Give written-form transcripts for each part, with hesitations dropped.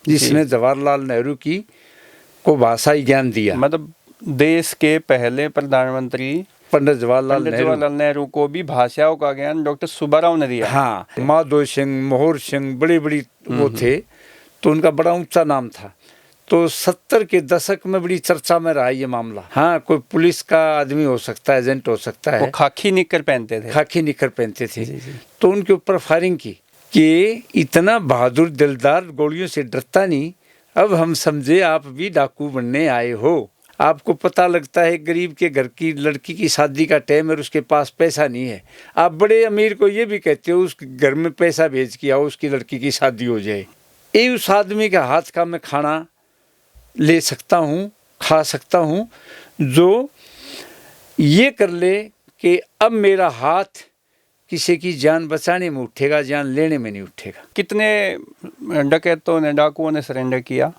जिसने जवाहरलाल नेहरू की को भाषाई ज्ञान दिया। मतलब देश के पहले प्रधानमंत्री पंडित जवाहरलाल नेहरू को भी भाषाओं का ज्ञान डॉक्टर सुब्बाराव ने दिया। हाँ, माधो सिंह, मोहर सिंह बड़ी वो थे, तो उनका बड़ा ऊंचा नाम था। तो 70 के दशक में बड़ी चर्चा में रहा ये मामला। हाँ, कोई पुलिस का आदमी हो सकता है, एजेंट हो सकता है। वो खाकी निकर पहनते थे। खाकी निकर पहनते थे। तो उनके ऊपर फायरिंग की कि इतना बहादुर दिलदार गोलियों से डरता नहीं, अब हम समझे आप भी डाकू बनने आए हो। आपको पता लगता है गरीब के घर की लड़की की शादी का टाइम है और उसके पास पैसा नहीं है, आप बड़े अमीर को ये भी कहते हो उस घर में पैसा भेज के आओ, उसकी लड़की की शादी हो जाए। ये उस आदमी का हाथ का मैं खाना ले सकता हूँ, खा सकता हूँ, जो ये कर ले कि अब मेरा हाथ किसी की जान बचाने में उठेगा, जान लेने में नहीं उठेगा। कितने डकैतों ने, डाकुओं ने सरेंडर किया?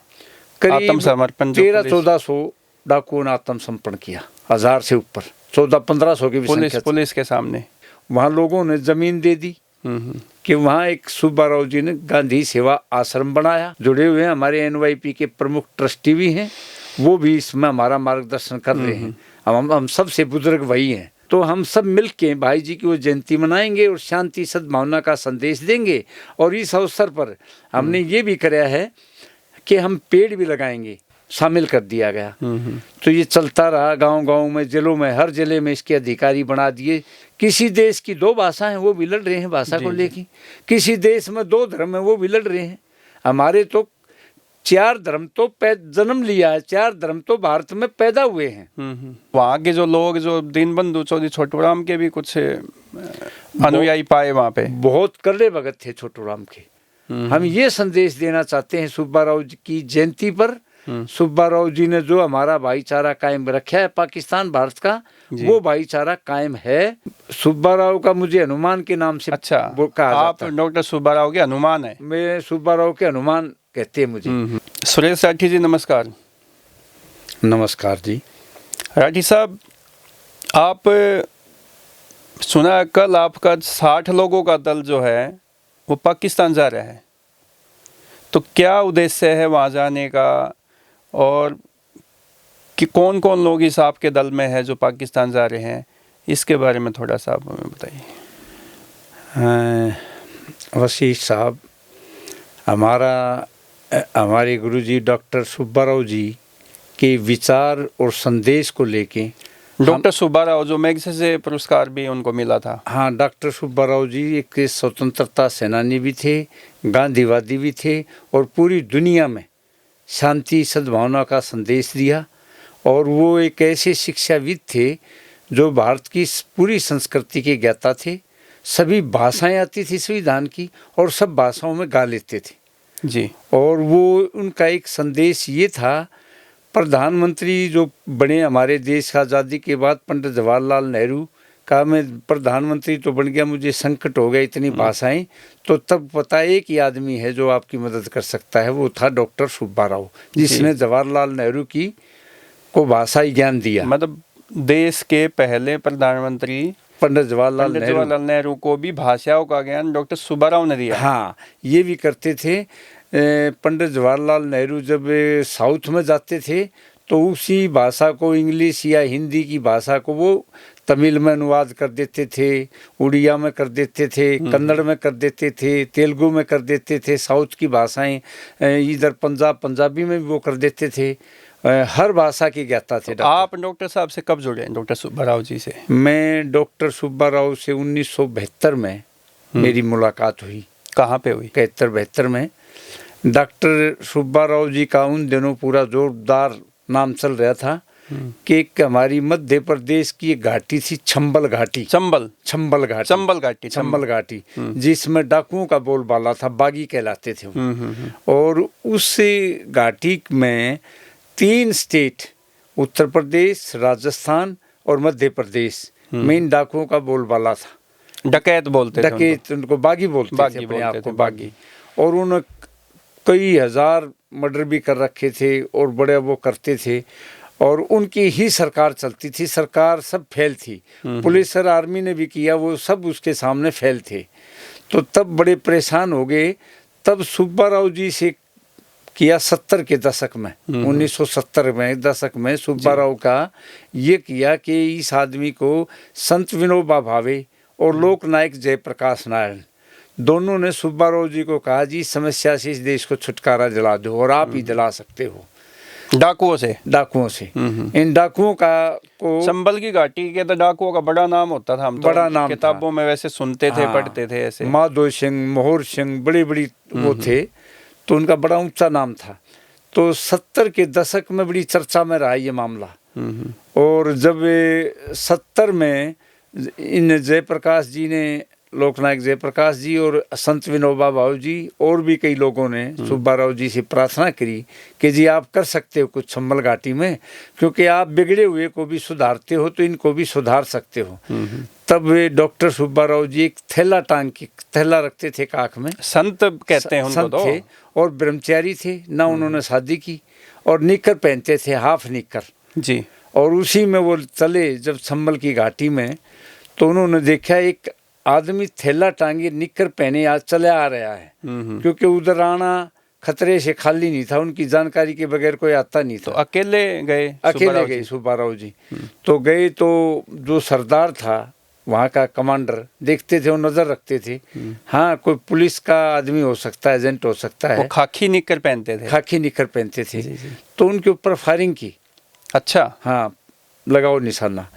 करीब आत्मसमर्पण 1300-1400 डाकुओं ने आत्मसमर्पण किया, 1000 से ऊपर, 1400-1500 की भी पुलिस के सामने। वहाँ लोगों ने जमीन दे दी कि वहाँ एक सुब्बाराव जी ने गांधी सेवा आश्रम बनाया, जुड़े हुए हैं, हमारे एनवाईपी के प्रमुख ट्रस्टी भी हैं, वो भी इसमें हमारा मार्गदर्शन कर रहे हैं। हम सबसे बुजुर्ग वही हैं। तो हम सब मिल के भाई जी की वो जयंती मनाएंगे और शांति सद्भावना का संदेश देंगे। और इस अवसर पर हमने ये भी कराया है कि हम पेड़ भी लगाएंगे, शामिल कर दिया गया। तो ये चलता रहा, गांव-गांव में, जिलों में, हर जिले में इसके अधिकारी बना दिए। किसी देश की 2 भाषा हैं, वो भी लड़ रहे हैं भाषा को लेके। किसी देश में 2 धर्म है, वो भी लड़ रहे हैं। हमारे तो 4 धर्म तो जन्म लिया है, 4 धर्म तो भारत में पैदा हुए हैं। वहाँ के जो लोग, जो दीनबंधु चौधरी छोटूराम के भी कुछ अनुयायी पाए वहाँ पे, बहुत कड़े भगत थे छोटूराम के। हम ये संदेश देना चाहते हैं सुब्बाराव जी की जयंती पर, सुब्बाराव जी ने जो हमारा भाईचारा कायम रखा है पाकिस्तान भारत का, वो भाईचारा कायम है। सुब्बाराव का मुझे हनुमान के नाम से अच्छा कहा आप डॉक्टर सुब्बाराव के हनुमान है? मैं सुब्बाराव के हनुमान कहते हैं मुझे। सुरेश राठी जी नमस्कार। नमस्कार जी। राठी साहब, आप सुना कल आपका 60 लोगों का दल जो है वो पाकिस्तान जा रहा है, तो क्या उद्देश्य है वहाँ जाने का, और कि कौन कौन लोग इस आपके दल में है जो पाकिस्तान जा रहे हैं, इसके बारे में थोड़ा सा आप हमें बताइए। वसीफ साहब, हमारे गुरुजी डॉक्टर सुब्बाराव जी के विचार और संदेश को लेके, डॉक्टर सुब्बाराव जो मैग्सेसे पुरस्कार भी उनको मिला था। हाँ, डॉक्टर सुब्बाराव जी एक स्वतंत्रता सेनानी भी थे, गांधीवादी भी थे, और पूरी दुनिया में शांति सद्भावना का संदेश दिया। और वो एक ऐसे शिक्षाविद थे जो भारत की पूरी संस्कृति के ज्ञाता थे। सभी भाषाएं आती थी संविधान की, और सब भाषाओं में गा लेते थे जी। और वो उनका एक संदेश ये था, प्रधानमंत्री जो बने हमारे देश का आज़ादी के बाद, पंडित जवाहरलाल नेहरू का, मैं प्रधानमंत्री तो बन गया, मुझे संकट हो गया, इतनी भाषाएं, तो तब पता एक ही आदमी है जो आपकी मदद कर सकता है, वो था डॉक्टर सुब्बाराव, जिसने जवाहरलाल नेहरू की को भाषाई ज्ञान दिया। मतलब देश के पहले प्रधानमंत्री पंडित जवाहरलाल नेहरू को भी भाषाओं का ज्ञान डॉक्टर सुब्बाराव ने दिया। हाँ, ये भी करते थे। पंडित जवाहरलाल नेहरू जब साउथ में जाते थे तो उसी भाषा को, इंग्लिश या हिंदी की भाषा को, वो तमिल में अनुवाद कर देते थे, उड़िया में कर देते थे, कन्नड़ में कर देते थे, तेलुगु में कर देते थे, साउथ की भाषाएं, इधर पंजाबी में भी वो कर देते थे। हर भाषा के ज्ञाता थे। आप डॉक्टर साहब से कब जुड़े, डॉक्टर सुब्बाराव जी से? मैं डॉक्टर सुब्बाराव से 1972 में मेरी मुलाकात हुई। कहाँ पे हुई? 71-72 में। डॉक्टर सुब्बाराव जी का उन दिनों पूरा जोरदार नाम चल रहा था कि एक हमारी मध्य प्रदेश की एक घाटी थी, चंबल घाटी, जिसमें डाकुओं का बोलबाला था, बागी कहलाते थे वो। और उस घाटी में 3 स्टेट, उत्तर प्रदेश, राजस्थान और मध्य प्रदेश में इन डाकुओं का बोलबाला था। डकैत बोलते थे, डकैत उनको बागी बोलते थे अपने आप को, बागी। और उन्होंने कई हजार मर्डर भी कर रखे थे और बड़े वो करते थे, और उनकी ही सरकार चलती थी। सरकार सब फेल थी, पुलिस और आर्मी ने भी किया, वो सब उसके सामने फेल थे। तो तब बड़े परेशान हो गए। तब सुब्बाराव जी से किया 70 के दशक में, 1970 में दशक में सुब्बाराव का ये किया कि इस आदमी को संत विनोबा भावे और लोकनायक जयप्रकाश नारायण दोनों ने सुब्बाराव जी को कहा, जी इस समस्या से इस देश को छुटकारा दिला दो, और आप ही दिला सकते हो। डाकुओं से इन डाकुओं का को संभल की घाटी के तो डाकुओं का बड़ा नाम होता था, हम तो बड़ा नाम किताबों में वैसे सुनते थे, हाँ, पढ़ते थे ऐसे। माधो सिंह, मोहर सिंह, बड़ी बड़ी वो थे, तो उनका बड़ा ऊंचा नाम था। तो 70 के दशक में बड़ी चर्चा में रहा ये मामला। और जब 70 में इन जयप्रकाश जी ने, लोकनायक जयप्रकाश जी और संत विनोबा भावे जी और भी कई लोगों ने सुब्बाराव जी से प्रार्थना करी कि जी आप कर सकते हो कुछ संभल घाटी में, क्योंकि आप बिगड़े हुए को भी सुधारते हो तो इनको भी सुधार सकते हो। तब डॉक्टर सुब्बाराव जी एक थैला रखते थे काख में, संत कहते हैं उनको, संत थे और ब्रह्मचारी थे ना, उन्होंने शादी की और निक्कर पहनते थे, हाफ निक्कर जी। और उसी में वो चले जब संभल की घाटी में, तो उन्होंने देखा एक आदमी थैला टांगे निक्कर पहने आज चले आ रहा है, क्योंकि उधर आना खतरे से खाली नहीं था, उनकी जानकारी के बगैर कोई आता नहीं था। तो अकेले गए सुब्बाराव जी। तो गए तो जो सरदार था वहाँ का कमांडर देखते थे, वो नजर रखते थे, हाँ कोई पुलिस का आदमी हो सकता है, एजेंट हो सकता है। वो खाकी निक्कर पहनते थे। खाकी निक्कर पहनते थे। तो उनके ऊपर फायरिंग की। अच्छा, हाँ, लगाओ निशाना।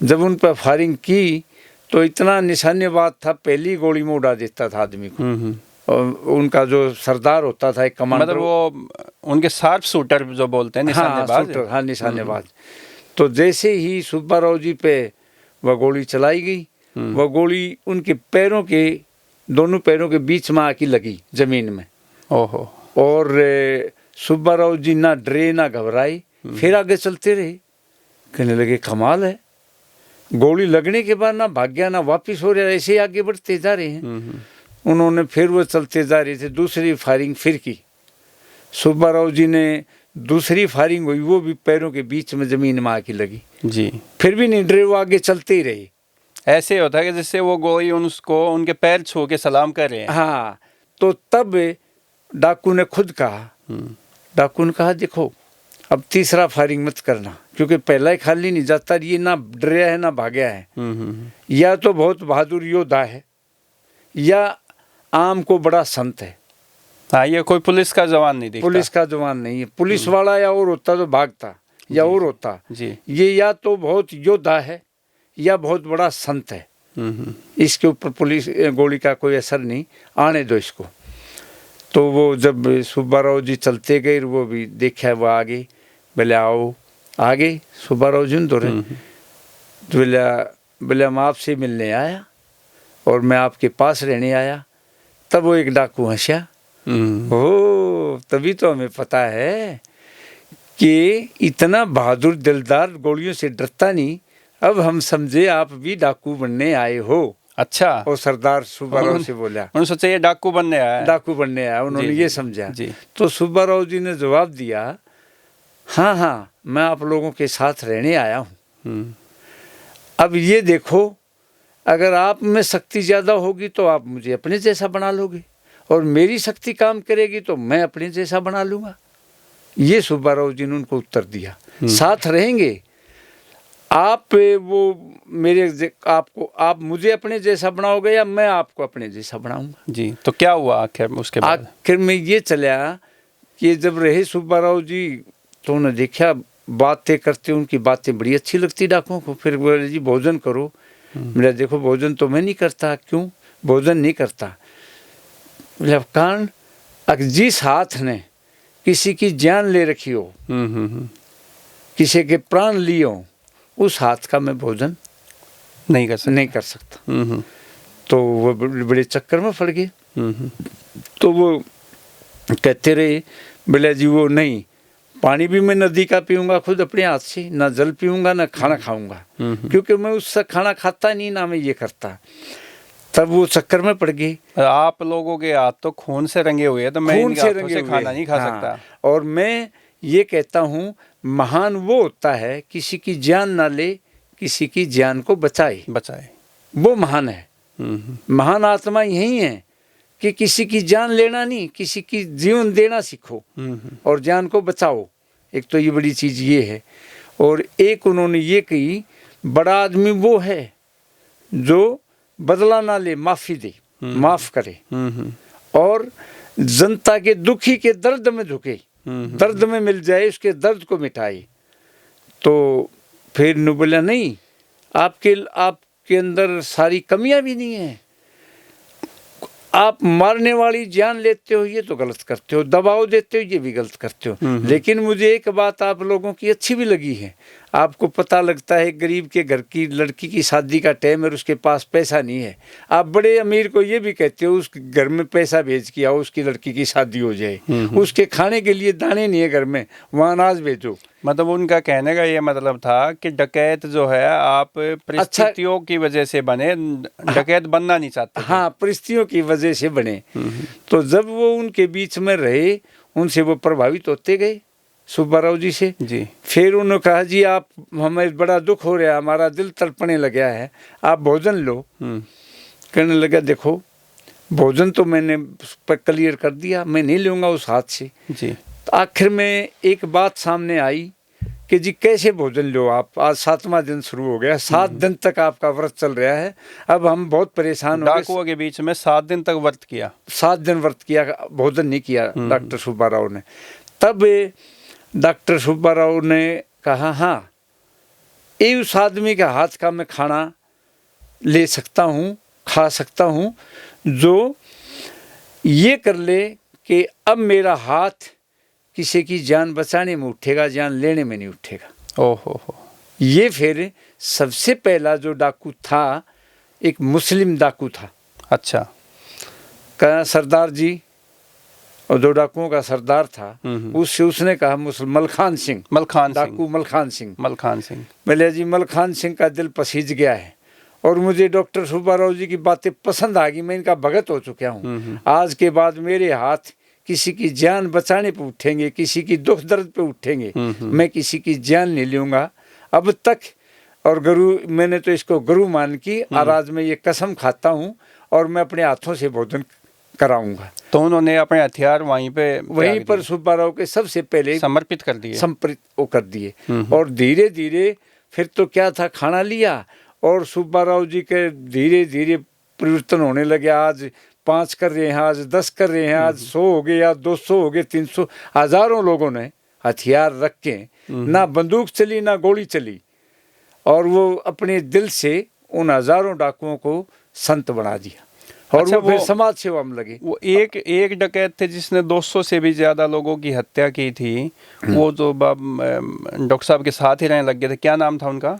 जब उन पर फायरिंग की तो इतना निशानेबाज था, पहली गोली में उड़ा देता था आदमी को। और उनका जो सरदार होता था एक कमांडर, मतलब वो उनके शार्प शूटर जो बोलते हैं, निशानेबाज। हाँ, निशानेबाज। तो जैसे ही सुब्बाराव जी पे वह गोली चलाई गई, वह गोली उनके पैरों के, दोनों पैरों के बीच में आके लगी जमीन में। ओहो। और सुब्बाराव जी ना डरे ना घबराए, फिर आगे चलते रहे। कहने लगे कमाल है, गोली लगने के बाद ना भाग्या ना वापिस हो रहा, ऐसे आगे बढ़ते जा रहे हैं। उन्होंने फिर वो चलते जा रहे थे, दूसरी फायरिंग फिर की। सुब्बाराव जी ने दूसरी फायरिंग हुई, वो भी पैरों के बीच में जमीन में आके लगी जी। फिर भी नहीं डरे, वो आगे चलते ही रहे। ऐसे होता है कि जिससे वो गोली उसको उनके पैर छू के सलाम कर रहे हैं। हाँ, तो तब डाकू ने खुद कहा, डाकू ने कहा देखो अब तीसरा फायरिंग मत करना, क्योंकि पहला ही खाली नहीं जाता, ये ना डरा है ना भागया है, या तो बहुत बहादुर योद्धा है या आम को बड़ा संत है। हाँ, ये कोई पुलिस का जवान नहीं दिखता। पुलिस का जवान नहीं है। पुलिस वाला या और होता तो भागता या और होता जी। ये या तो बहुत योद्धा है या बहुत बड़ा संत है, इसके ऊपर पुलिस गोली का कोई असर नहीं, आने दो इसको। तो वो जब सुब्बाराव जी चलते गए, वो भी देखा, वो आगे बोले आओ आगे। सुब्बाराव जी तो बोले हम आपसे मिलने आया और मैं आपके पास रहने आया। तब वो एक डाकू हंसा, ओ तभी तो हमें पता है कि इतना बहादुर दिलदार, गोलियों से डरता नहीं, अब हम समझे आप भी डाकू बनने आए हो। अच्छा। और सरदार सुब्बाराव से बोला, उन्होंने सोचा ये डाकू बनने आया है। डाकू बनने आया, उन्होंने ये समझा। तो सुब्बाराव जी ने जवाब दिया, हाँ हाँ मैं आप लोगों के साथ रहने आया हूँ। अब ये देखो, अगर आप में शक्ति ज़्यादा होगी तो आप मुझे अपने जैसा बना लोगे, और मेरी शक्ति काम करेगी तो मैं अपने जैसा बना लूँगा। ये सुब्बाराव जी ने उनको उत्तर दिया, साथ रहेंगे आप, वो मेरे आपको, आप मुझे अपने जैसा बनाओगे या मैं आपको अपने जैसा बनाऊंगा। जी। तो क्या हुआ आखिर उसके बाद? आखिर में ये चला कि जब रहे सुब्बाराव जी, तो उन्होंने देखा बातें करते, उनकी बातें बड़ी अच्छी लगती डाकुओं को। फिर बोले जी भोजन करो। मेरा देखो भोजन तो मैं नहीं करता। क्यों भोजन नहीं करता? कारण जिस हाथ ने किसी की जान ले रखी हो, किसी के प्राण लिए हो, उस हाथ का मैं भोजन नहीं कर सकता। तो वो बड़े चक्कर में पड़ गए। तो वो कहते रहे, बोले जी वो नहीं, पानी भी मैं नदी का पीऊँगा खुद अपने हाथ से, ना जल पीऊँगा ना खाना खाऊँगा, क्योंकि मैं उससे खाना खाता नहीं, ना मैं ये करता। तब वो चक्कर में पड़ गई। आप लोगों के हाथ तो खून से रंगे हुए हैं, तो मैं खून से रंगे खाना नहीं खा सकता। और मैं ये कहता हूँ, महान वो होता है किसी की जान ना ले, किसी की जान को बचाए, वो महान है। महान आत्मा यही है कि किसी की जान लेना नहीं, किसी की जीवन देना सीखो और जान को बचाओ। एक तो ये बड़ी चीज़ ये है। और एक उन्होंने ये कही, बड़ा आदमी वो है जो बदला ना ले, माफ़ी दे, माफ़ करे और जनता के दुखी के दर्द में झुके, दर्द में मिल जाए, उसके दर्द को मिटाए। तो फिर नु बोला नहीं, आपके अंदर सारी कमियां भी नहीं है, आप मारने वाली जान लेते हो ये तो गलत करते हो, दबाव देते हो ये भी गलत करते हो। लेकिन मुझे एक बात आप लोगों की अच्छी भी लगी है, आपको पता लगता है गरीब के घर की लड़की की शादी का टाइम है और उसके पास पैसा नहीं है, आप बड़े अमीर को ये भी कहते हो उस घर में पैसा भेज के आओ, उसकी लड़की की शादी हो जाए। उसके खाने के लिए दाने नहीं है घर में, वहाँ अनाज भेजो। मतलब उनका कहने का ये मतलब था कि डकैत जो है आप परिस्थितियों की वजह से बने, डकैत बनना नहीं चाहते। हाँ, परिस्थितियों की वजह से बने। तो जब वो उनके बीच में रहे, उनसे वो प्रभावित होते गए, सुब्बाराव जी से जी। फिर उन्होंने कहा जी आप, हमें बड़ा दुख हो रहा है, हमारा दिल तड़पने लगा है, आप भोजन लो। कहने लगा देखो भोजन तो मैंने क्लियर कर दिया, मैं नहीं लूँगा उस हाथ से जी। तो आखिर में एक बात सामने आई कि जी कैसे भोजन लो आप, आज 7वां दिन शुरू हो गया, 7 दिन तक आपका व्रत चल रहा है, अब हम बहुत परेशान हो गए। डाकुओं के बीच में 7 दिन तक व्रत किया, 7 दिन व्रत किया, भोजन नहीं किया डॉक्टर सुब्बाराव ने। तब डॉक्टर सुब्बाराव ने कहा हाँ, ये उस आदमी के हाथ का मैं खाना ले सकता हूँ, खा सकता हूँ, जो ये कर ले कि अब मेरा हाथ किसी की जान बचाने में उठेगा, जान लेने में नहीं उठेगा। ओहो हो। ये फिर सबसे पहला जो डाकू था, एक मुस्लिम डाकू था। अच्छा। का सरदार जी, और जो डाकुओं का सरदार था, उसने कहा मलखान सिंह, डाकू मलखान सिंह। बोले जी मलखान सिंह का दिल पसीज गया है और मुझे डॉक्टर सुब्बाराव जी की बातें पसंद आ गई, मैं इनका भगत हो चुका हूँ। आज के बाद मेरे हाथ किसी की जान बचाने पे उठेंगे, किसी की दुख दर्द पे उठेंगे, मैं किसी की जान नहीं लूँगा अब तक। और गुरु, मैंने तो इसको गुरु मान की और आज मैं ये कसम खाता हूँ और मैं अपने हाथों से भोजन कराऊंगा। तो उन्होंने अपने हथियार वहीं पर सुब्बाराव के सबसे पहले समर्पित कर दिए। और धीरे धीरे फिर तो क्या था, खाना लिया और सुब्बाराव जी के धीरे धीरे परिवर्तन होने लगे। आज 5 कर रहे हैं, आज 10 कर रहे हैं, आज 100 हो गए, आज 200 हो गए, 300, हजारों लोगों ने हथियार रख के, ना बंदूक चली ना गोली चली, और वो अपने दिल से उन हजारों डाकुओं को संत बना दिया। और अच्छा, वो फिर समाज सेवा में लगे। वो एक डकैत थे जिसने 200 से भी ज्यादा लोगों की हत्या की थी, वो जो डॉक्टर साहब के साथ ही रहने लग गए थे, क्या नाम था उनका?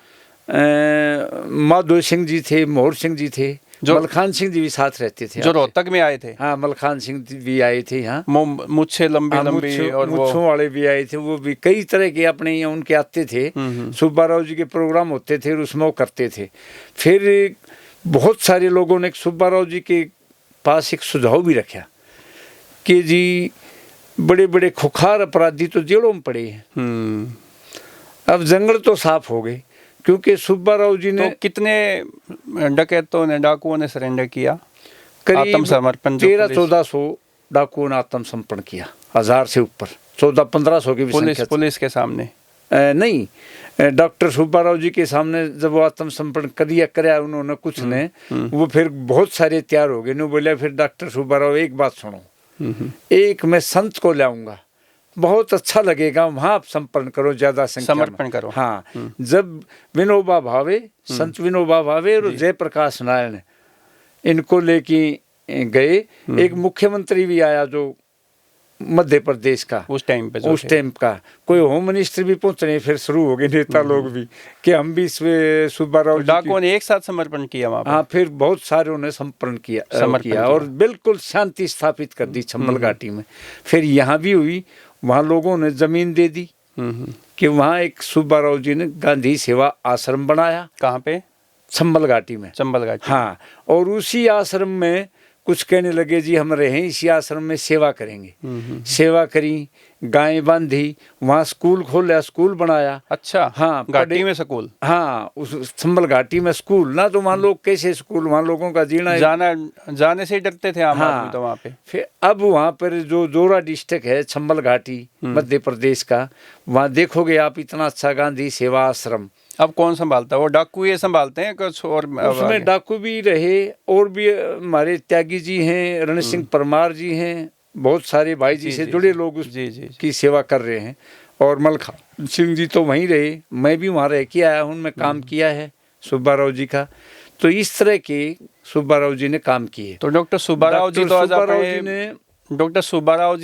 माधो सिंह जी थे, मोहर सिंह जी थे, जो मलखान सिंह जी भी साथ रहते थे, जो रोहतक में आए थे। हाँ, मलखान सिंह भी आए थे। हाँ, मुच्छे लंबी और मुच्छों वाले भी आए थे। वो भी कई तरह के अपने यहाँ उनके आते थे। सुब्बाराव जी के प्रोग्राम होते थे और उसमें वो करते थे। फिर बहुत सारे लोगों ने सुब्बाराव जी के पास एक सुझाव भी रखा कि जी बड़े बड़े खुखार अपराधी तो जेलों में पड़े हैं, अब जंगल तो साफ हो गए, क्योंकि सुब्बाराव जी ने तो कितने डकैतों ने, डाकुओं ने सरेंडर किया? आत्मसमर्पण 1300-1400 डाकुओं ने आत्मसमर्पण किया, 1000 से ऊपर, 1400-1500 की भी संख्या। पुलिस के सामने नहीं, डॉक्टर सुब्बाराव जी के सामने जब वो आत्मसमर्पण कराया उन्होंने कुछ ने, वो फिर बहुत सारे तैयार हो गए। ने बोला फिर डॉक्टर सुब्बाराव एक बात सुनो, एक मैं संत को लाऊंगा, बहुत अच्छा लगेगा, वहाँ आप समर्पण करो, ज्यादा संख्या समर्पण करो। हाँ, जब विनोबा भावे, संत विनोबा भावे और जयप्रकाश नारायण इनको लेके गए, एक मुख्यमंत्री भी आया जो मध्य प्रदेश का उस टाइम का, कोई होम मिनिस्टर भी पहुंचने फिर शुरू हो गए, नेता लोग भी, कि हम भी सुब्बाराव डाकुओं ने एक साथ समर्पण किया वहाँ पर। हाँ, फिर बहुत सारे उन्हें समर्पण किया और बिल्कुल शांति स्थापित कर दी चंबल घाटी में। फिर यहाँ भी हुई, वहाँ लोगों ने जमीन दे दी कि वहाँ एक सुब्बाराव जी ने गांधी सेवा आश्रम बनाया। कहाँ पे? चंबल घाटी में। चंबल घाटी। हाँ, और उसी आश्रम में कुछ कहने लगे जी हम रहे इसी आश्रम में सेवा करेंगे। सेवा करी, गायें बांधी, वहाँ स्कूल खोला, स्कूल बनाया। अच्छा, हाँ, घाटी में स्कूल। हाँ, उस संभल घाटी में स्कूल ना, तो वहाँ लोग कैसे स्कूल, वहाँ लोगों का जीना जाने से ही डरते थे आम आदमी तो वहाँ पे। फिर अब वहाँ पर जो जोरा डिस्ट्रिक्ट है, संभल घाटी मध्य प्रदेश का, वहाँ देखोगे आप इतना अच्छा गांधी सेवा आश्रम। अब कौन संभालता है? वो डाकू ये संभालते हैं कुछ और? उसमें डाकू भी रहे और भी हमारे त्यागी जी हैं, रण सिंह परमार जी हैं, बहुत सारे भाई जी से जुड़े लोग की सेवा कर रहे हैं। और मलखा सिंह जी तो वहीं रहे, मैं भी वहाँ रह के आया हूँ, मैं काम किया है सुब्बाराव जी का। तो इस तरह के सुब्बाराव जी ने काम किए। तो डॉक्टर सुब्बाराव जी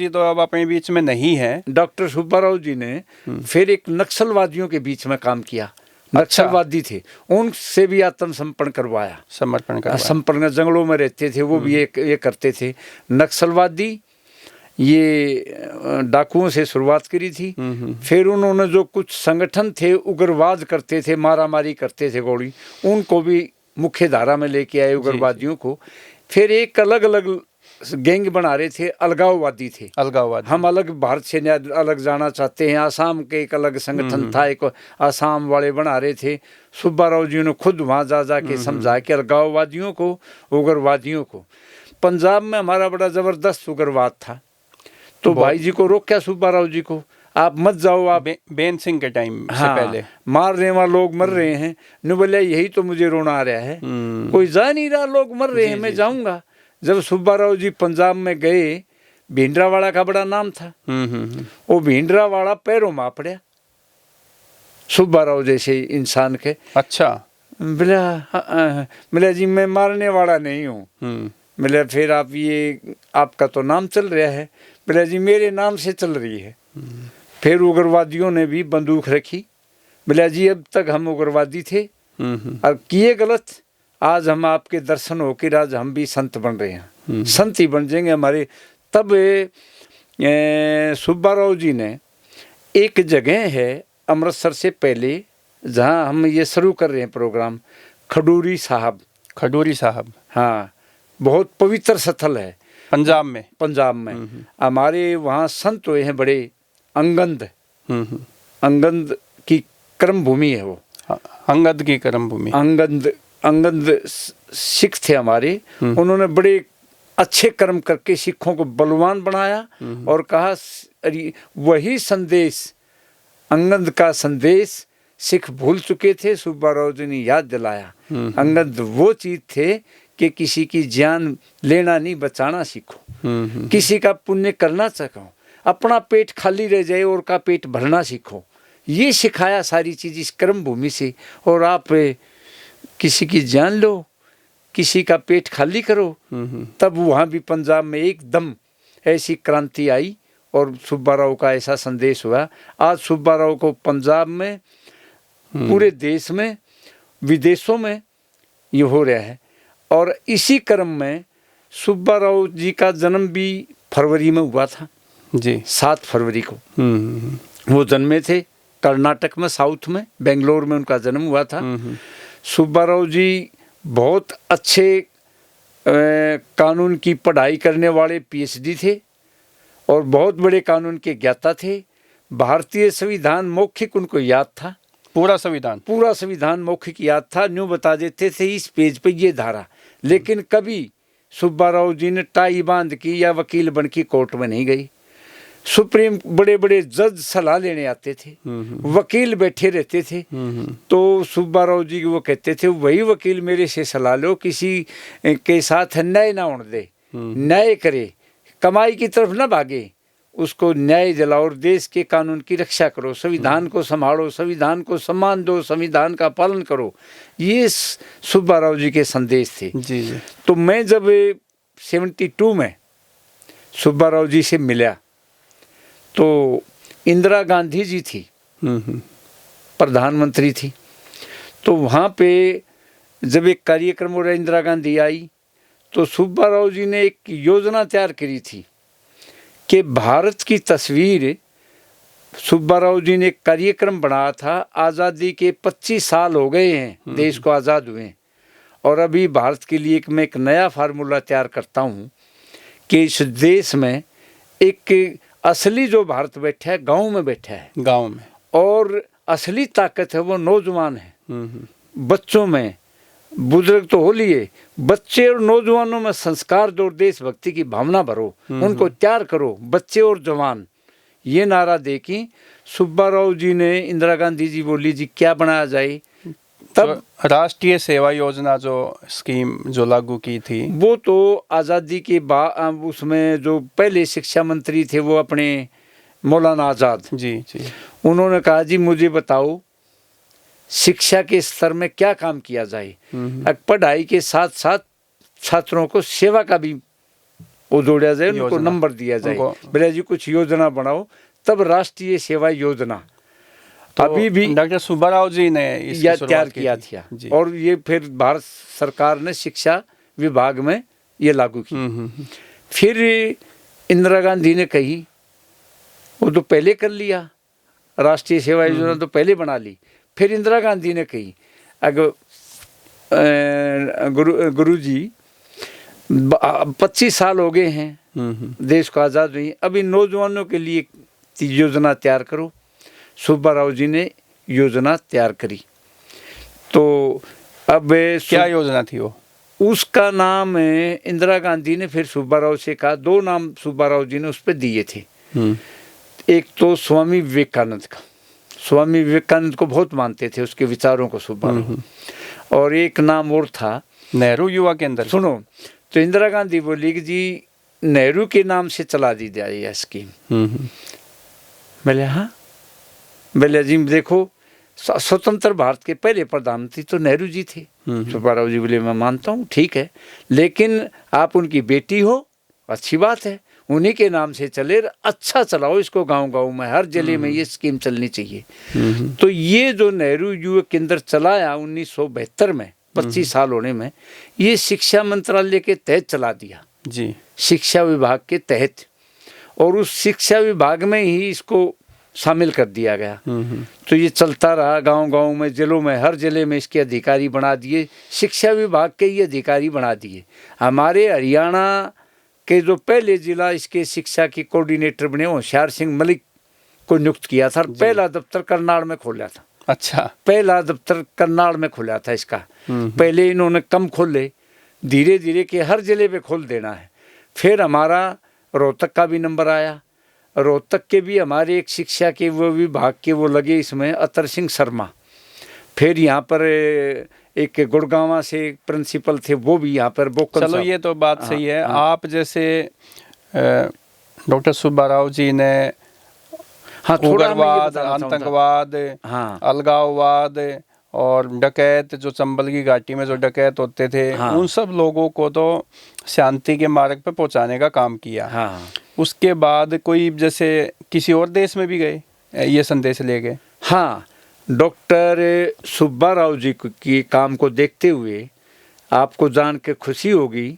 तो अब अपने बीच में नहीं है। डॉक्टर सुब्बाराव जी ने फिर एक नक्सलवादियों के बीच में काम किया। नक्सलवादी थे, उनसे भी आत्मसमर्पण करवाया, समर्पण, जंगलों में रहते थे वो भी ये करते थे। नक्सलवादी ये डाकुओं से शुरुआत करी थी। फिर उन्होंने जो कुछ संगठन थे उग्रवाद करते थे, मारा मारी करते थे गोली, उनको भी मुख्य धारा में लेके आए उग्रवादियों को। फिर एक अलग अलग गैंग बना रहे थे, अलगाववादी थे। अलगाववादी, हम अलग भारत से अलग जाना चाहते हैं। आसाम के एक अलग संगठन था, एक आसाम वाले बना रहे थे। सुब्बाराव जी ने खुद वहाँ जा के समझा कि अलगाववादियों को, उग्रवादियों को। पंजाब में हमारा बड़ा जबरदस्त उग्रवाद था, तो भाई जी को रोका सुब्बाराव जी को, आप मत जाओ। आप बेन सिंह के टाइम से पहले मारने वाले लोग मर रहे हैं। न बोले यही तो मुझे रोना आ रहा है, कोई जा नहीं रहा, लोग मर रहे हैं, मैं जाऊंगा। जब सुब्बाराव जी पंजाब में गए, भिंडरावाला का बड़ा नाम था, वो भिंडरावाला पैरों में पड़ा सुब्बाराव जैसे इंसान के। अच्छा, बोला जी मैं मारने वाला नहीं हूँ। बोले फिर आप ये आपका तो नाम चल रहा है। बोला जी मेरे नाम से चल रही है। फिर उग्रवादियों ने भी बंदूक रखी। बोला जी अब तक हम उग्रवादी थे और किए गलत, आज हम आपके दर्शन होकर आज हम भी संत बन रहे हैं, संत ही बन जाएंगे हमारे। तब सुब्बाराव जी ने एक जगह है अमृतसर से पहले, जहाँ हम ये शुरू कर रहे हैं प्रोग्राम, खडूरी साहब। हाँ, बहुत पवित्र स्थल है पंजाब में। हमारे वहाँ संत हुए हैं बड़े, अंगद की कर्म भूमि है वो। अंगद की कर्म भूमि। अंगद सिख थे हमारे, उन्होंने बड़े अच्छे कर्म करके सिखों को बलवान बनाया और कहा वही संदेश, अंगद का संदेश सिख भूल चुके थे, सुब्बाराव जी ने याद दिलाया। अंगद वो चीज थे कि किसी की जान लेना नहीं, बचाना सीखो, किसी का पुण्य करना सीखो, अपना पेट खाली रह जाए और का पेट भरना सीखो। ये सिखाया सारी चीज इस कर्म भूमि से। और आप किसी की जान लो, किसी का पेट खाली करो। तब वहाँ भी पंजाब में एकदम ऐसी क्रांति आई और सुब्बाराव का ऐसा संदेश हुआ। आज सुब्बाराव को पंजाब में, पूरे देश में, विदेशों में ये हो रहा है। और इसी क्रम में सुब्बाराव जी का जन्म भी फरवरी में हुआ था जी, 7 फरवरी को वो जन्मे थे। कर्नाटक में, साउथ में, बेंगलोर में उनका जन्म हुआ था। सुब्बाराव जी बहुत अच्छे कानून की पढ़ाई करने वाले पीएचडी थे और बहुत बड़े कानून के ज्ञाता थे। भारतीय संविधान मौखिक उनको याद था, पूरा संविधान मौखिक याद था। न्यू बता देते थे इस पेज पे ये धारा, लेकिन कभी सुब्बाराव जी ने टाई बांध की या वकील बन की कोर्ट में नहीं गई। सुप्रीम बड़े बड़े जज सलाह लेने आते थे, वकील बैठे रहते थे, तो सुब्बाराव जी वो कहते थे वही वकील मेरे से सलाह लो, किसी के साथ न्याय ना होने दे, न्याय करे, कमाई की तरफ ना भागे, उसको न्याय दिलाओ और देश के कानून की रक्षा करो, संविधान को संभालो, संविधान को सम्मान दो, संविधान का पालन करो। ये सुब्बाराव जी के संदेश थे। जी। तो मैं जब 72 में सुब्बाराव जी से मिला तो इंदिरा गांधी जी थी, प्रधानमंत्री थी। तो वहाँ पे जब एक कार्यक्रम हो रहा, इंदिरा गांधी आई तो सुब्बाराव जी ने एक योजना तैयार करी थी कि भारत की तस्वीर, सुब्बाराव जी ने एक कार्यक्रम बनाया था। आज़ादी के 25 साल हो गए हैं देश को आज़ाद हुए, और अभी भारत के लिए मैं एक नया फार्मूला तैयार करता हूँ कि इस देश में एक असली जो भारत बैठा है गाँव में बैठा है, गांव में, और असली ताकत है वो नौजवान है। बच्चों में, बुजुर्ग तो हो लिए, बच्चे और नौजवानों में संस्कार दो, देशभक्ति की भावना भरो, उनको तैयार करो, बच्चे और जवान। ये नारा दे कि सुब्बाराव जी ने, इंदिरा गांधी जी बोली जी क्या बनाया जाए, तब राष्ट्रीय सेवा योजना जो स्कीम जो लागू की थी, वो तो आज़ादी के बाद उसमें जो पहले शिक्षा मंत्री थे वो अपने मौलाना आज़ाद जी जी, उन्होंने कहा जी मुझे बताओ शिक्षा के स्तर में क्या काम किया जाए। अब पढ़ाई के साथ साथ छात्रों को सेवा का भी वो जोड़ा जाए, उनको नंबर दिया जाए, भैया जी कुछ योजना बनाओ, तब राष्ट्रीय सेवा योजना तो अभी भी डॉक्टर सुब्बाराव जी ने यह तैयार किया था, और ये फिर भारत सरकार ने शिक्षा विभाग में ये लागू की। फिर इंदिरा गांधी ने कही, वो तो पहले कर लिया, राष्ट्रीय सेवा योजना तो पहले बना ली। फिर इंदिरा गांधी ने कही अगर गुरुजी 25 साल हो गए हैं देश को आज़ाद हुई, अभी नौजवानों के लिए योजना तैयार करो। सुब्बाराव जी ने योजना तैयार करी। तो अब क्या योजना थी वो? उसका नाम इंदिरा गांधी ने फिर सुब्बाराव से कहा, 2 नाम सुब्बाराव जी ने उस पर दिए थे। एक तो स्वामी विवेकानंद का, स्वामी विवेकानंद को बहुत मानते थे, उसके विचारों को सुब्बाराव, और एक नाम और था नेहरू युवा केंद्र। सुनो, तो इंदिरा गांधी बोली कि जी नेहरू के नाम से चला दी जाए यह स्कीम। बोले हाँ, बोले जी देखो स्वतंत्र भारत के पहले प्रधानमंत्री तो नेहरू जी थे। सुब्बाराव जी बोले मैं मानता हूँ, ठीक है, लेकिन आप उनकी बेटी हो, अच्छी बात है, उन्हीं के नाम से चले, अच्छा चलाओ इसको, गांव गांव में हर जिले में ये स्कीम चलनी चाहिए। तो ये जो नेहरू युवा केंद्र चलाया 1972 में, 25 साल होने में, ये शिक्षा मंत्रालय के तहत चला दिया जी, शिक्षा विभाग के तहत, और उस शिक्षा विभाग में ही इसको शामिल कर दिया गया। तो ये चलता रहा गांव गांव में, जिलों में, हर जिले में इसके अधिकारी बना दिए, शिक्षा विभाग के ही अधिकारी बना दिए। हमारे हरियाणा के जो पहले जिला इसके शिक्षा की कोऑर्डिनेटर बने होशियार सिंह मलिक को नियुक्त किया था, पहला दफ्तर करनाल में खोला था। अच्छा, पहला दफ्तर करनाल में खोला था इसका। पहले इन्होंने कम खोले, धीरे धीरे के हर जिले पे खोल देना है। फिर हमारा रोहतक का भी नंबर आया, रोहतक के भी हमारे एक शिक्षा के वो विभाग के वो लगे इसमें, अतर सिंह शर्मा। फिर यहाँ पर एक गुड़गांव से प्रिंसिपल थे, वो भी यहाँ पर बोकन। चलो ये तो बात सही है। आप जैसे डॉक्टर सुब्बाराव जी ने उग्रवाद, आतंकवाद, अलगाववाद और डकैत, जो चंबल की घाटी में जो डकैत होते थे, उन सब लोगों को तो शांति के मार्ग पे पहुंचाने का काम किया। उसके बाद कोई जैसे किसी और देश में भी गए ये संदेश ले गए? हाँ, डॉक्टर सुब्बाराव जी की काम को देखते हुए आपको जान के खुशी होगी,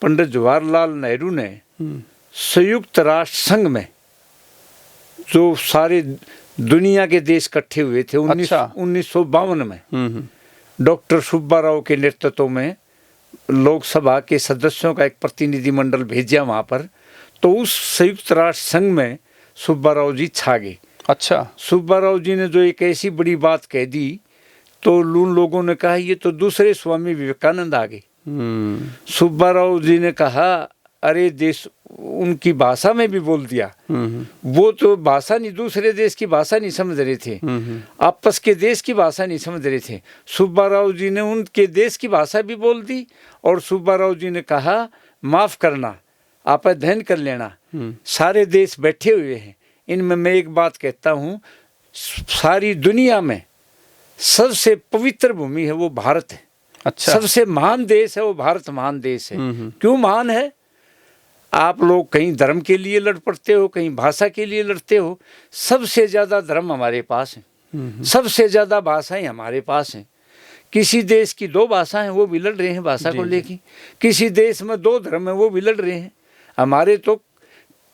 पंडित जवाहरलाल नेहरू ने संयुक्त राष्ट्र संघ में जो सारे दुनिया के देश इकट्ठे हुए थे 1952 में, डॉक्टर सुब्बाराव के नेतृत्व में लोकसभा के सदस्यों का एक प्रतिनिधिमंडल भेजा वहाँ पर, तो उस संयुक्त राष्ट्र संघ में सुब्बाराव जी छा गए। अच्छा, सुब्बाराव जी ने जो एक ऐसी बड़ी बात कह दी तो उन लोगों ने कहा ये तो दूसरे स्वामी विवेकानंद आ गए। सुब्बाराव जी ने कहा अरे देश, उनकी भाषा में भी बोल दिया। वो तो भाषा नहीं, दूसरे देश की भाषा नहीं समझ रहे थे, आपस के देश की भाषा नहीं समझ रहे थे। सुब्बाराव जी ने उनके देश की भाषा भी बोल दी, और सुब्बाराव जी ने कहा माफ़ करना, आप अध्ययन कर लेना, सारे देश बैठे हुए हैं, इनमें मैं एक बात कहता हूँ, सारी दुनिया में सबसे पवित्र भूमि है वो भारत है। अच्छा, सबसे महान देश है वो भारत, महान देश है। क्यों महान है? आप लोग कहीं धर्म के लिए लड़ पड़ते हो, कहीं भाषा के लिए लड़ते हो, सबसे ज़्यादा धर्म हमारे पास है, सबसे ज़्यादा भाषाएं हमारे पास हैं। किसी देश की 2 भाषाएं वो भी लड़ रहे हैं भाषा को लेके, किसी देश में 2 धर्म है वो भी लड़ रहे हैं। हमारे तो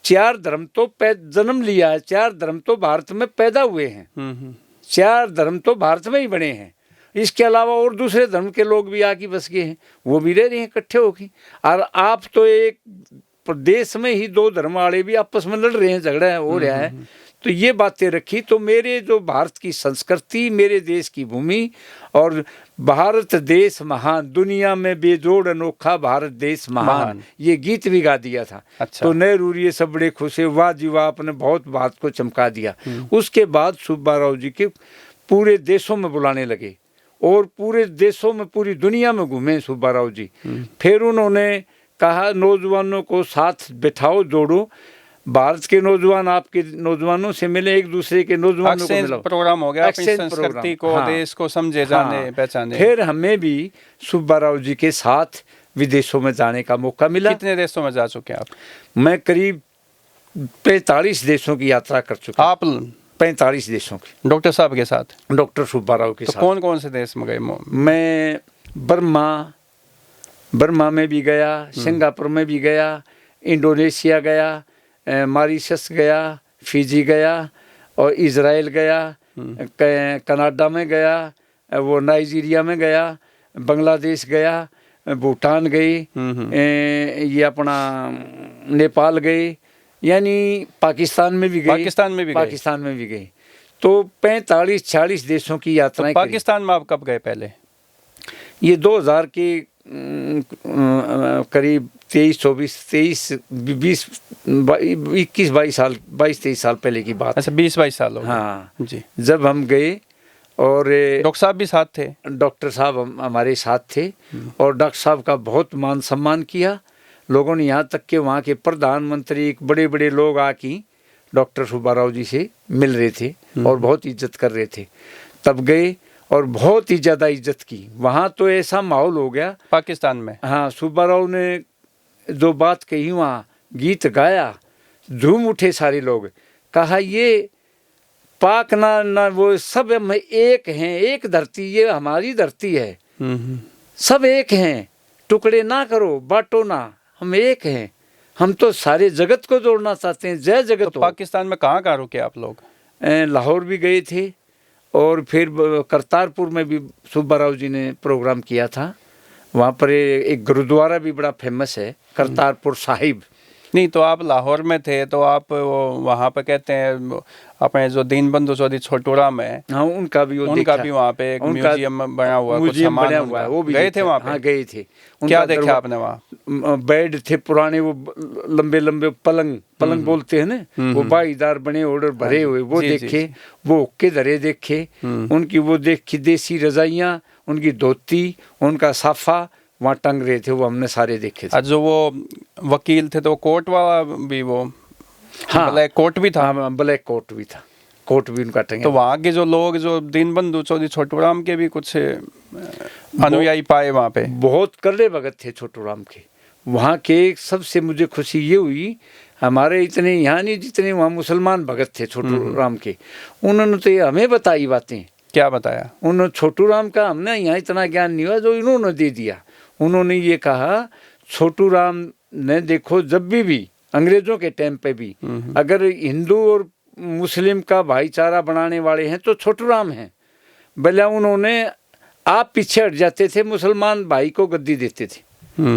4 धर्म तो जन्म लिया है, 4 धर्म तो भारत में पैदा हुए हैं, 4 धर्म तो भारत में ही बने हैं, इसके अलावा और दूसरे धर्म के लोग भी आके बस गए हैं, वो भी रह रहे हैं इकट्ठे होके। और आप तो एक प्रदेश में ही दो धर्म वाले भी आपस में लड़ रहे हैं, झगड़ा हो रहा है। तो ये बातें रखी तो मेरे जो भारत की संस्कृति, मेरे देश की भूमि और भारत देश महान, दुनिया में बेजोड़ अनोखा भारत देश महान, ये गीत भी गा दिया था। अच्छा। तो नेहरू ये सब बड़े खुश है, वाह जी वाह, आपने बहुत बात को चमका दिया। उसके बाद सुब्बाराव जी के पूरे देशों में बुलाने लगे और पूरे देशों में, पूरी दुनिया में घूमे सुब्बाराव जी। फिर उन्होंने कहा नौजवानों को साथ बिठाओ, जोड़ो, भारत के नौजवान आपके नौजवानों से मिले, एक दूसरे के नौजवानों को मिलाओ। प्रोग्राम हो गया, अपनी एक्सचेंज संस्कृति को, हाँ, देश को समझे, जाने, हाँ, पहचाने। फिर हमें भी सुब्बाराव जी के साथ विदेशों में जाने का मौका मिला। कितने देशों में जा चुके हैं आप? मैं करीब 45 देशों की यात्रा कर चुका हूं। आप 45 देशों की डॉक्टर साहब के साथ? डॉक्टर सुब्बाराव के तो साथ। कौन कौन से देश में गए? मैं बर्मा में भी गया, सिंगापुर में भी गया, इंडोनेशिया गया, मॉरिशस गया, फिजी गया और इज़राइल गया, कनाडा में गया, वो नाइजीरिया में गया, बांग्लादेश गया, भूटान गई, ये अपना नेपाल गए, यानी पाकिस्तान में भी गई। पाकिस्तान में भी गए। तो 45-46 देशों की यात्राएं तो पाकिस्तान में आप कब गए पहले? ये 2000 के करीब 22 साल पहले की बात। अच्छा, 20-22 साल हो गए। हाँ जी। जब हम गए और डॉक्टर साहब भी साथ थे? डॉक्टर साहब हमारे साथ थे और डॉक्टर साहब का बहुत मान सम्मान किया लोगों ने, यहाँ तक कि वहाँ के प्रधानमंत्री, बड़े बड़े लोग आके डॉक्टर सुब्बाराव जी से मिल रहे थे और बहुत इज्जत कर रहे थे। तब गए और बहुत ही ज़्यादा इज्जत की। वहाँ तो ऐसा माहौल हो गया पाकिस्तान में। हाँ, सुब्बाराव ने जो बात कही, वहाँ गीत गाया, झूम उठे सारे लोग। कहा ये पाक ना वो सब हम एक हैं, एक धरती, ये हमारी धरती है, सब एक हैं, टुकड़े ना करो, बांटो ना, हम एक हैं, हम तो सारे जगत को जोड़ना चाहते हैं, जय जगत। तो पाकिस्तान में कहाँ कहाँ रुके आप लोग? लाहौर भी गए थे और फिर करतारपुर में भी सुब्बाराव जी ने प्रोग्राम किया था। वहाँ पर एक गुरुद्वारा भी बड़ा फेमस है, करतारपुर साहिब। नहीं, तो आप लाहौर में थे तो आप वहाँ पे कहते हैं अपने जो दीनबंधु चौधरी छोटूराम है, हाँ, उनका भी वहाँ पे एक म्यूजियम बना हुआ है, वो भी गए थे वहाँ पे? हाँ, गए थे। क्या देखा आपने वहाँ? बेड थे पुराने, वो लंबे लंबे पलंग बोलते हैं ना, वो बाईदार बने और भरे हुए, वो देखे, वो हुक्के धरे देखे, उनकी वो देखी देसी रजाइयाँ, उनकी धोती, उनका साफा वहाँ टंग रहे थे, वो हमने सारे देखे थे। जो वो वकील थे तो कोट वाला भी, वो हाँ, ब्लैक कोट भी था। हाँ, ब्लैक कोट भी था, कोट भी उनका टंगा। तो वहाँ के जो लोग, जो दीनबंधु चौधरी छोटूराम के भी कुछ अनुयायी पाए वहाँ पे? बहुत करड़े भगत थे छोटूराम के। वहाँ के सबसे मुझे खुशी ये हुई, हमारे इतने यहाँ नहीं जितने वहाँ मुसलमान भगत थे छोटूराम के, उन्होंने तो ये हमें बताई बातें। क्या बताया उन्होंने? छोटूराम का हमने यहाँ इतना ज्ञान नहीं हुआ जो इन्होंने दे दिया। उन्होंने ये कहा, छोटूराम ने देखो जब भी अंग्रेजों के टाइम पे भी अगर हिंदू और मुस्लिम का भाईचारा बनाने वाले हैं तो छोटूराम हैं। भले उन्होंने आप पीछे हट जाते थे, मुसलमान भाई को गद्दी देते थे,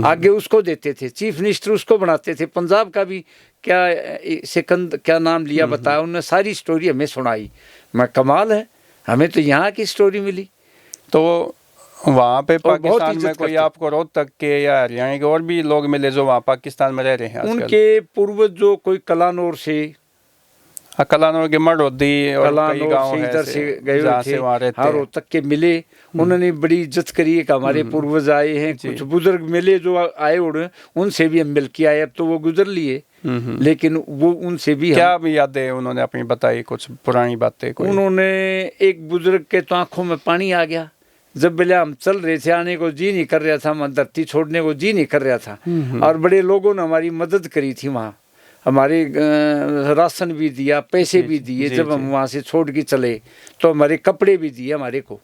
आगे उसको देते थे, चीफ मिनिस्टर उसको बनाते थे। पंजाब का भी क्या नाम लिया बताया उन्होंने, सारी स्टोरी हमें सुनाई। मैं कमाल है, हमें तो यहाँ की स्टोरी मिली। तो वहाँ पे पाकिस्तान में कोई आपको रोहतक के या हरियाणा के और भी लोग मिले जो वहाँ पाकिस्तान में रह रहे हैं? उनके पूर्वज जो कोई कलानौर से, कलानौर के मड़ोदी और कई गांव हैं इधर से गए हुए थे, हाँ, रोहतक के मिले। उन्होंने बड़ी इज्जत करी कि हमारे पूर्वज आए हैं। कुछ बुजुर्ग मिले जो आए उड़, उनसे भी हम मिल के आए। अब तो वो गुजर लिए, लेकिन वो उनसे भी क्या यादें उन्होंने अपनी बताई, कुछ पुरानी बातें? उन्होंने एक बुजुर्ग के तो आंखों में पानी आ गया, जब बेले हम चल रहे थे, आने को जी नहीं कर रहा था, मैं धरती छोड़ने को जी नहीं कर रहा था। और बड़े लोगों ने हमारी मदद करी थी वहाँ, हमारे राशन भी दिया, पैसे भी दिए। जब हम वहाँ से छोड़ के चले तो हमारे कपड़े भी दिए हमारे को।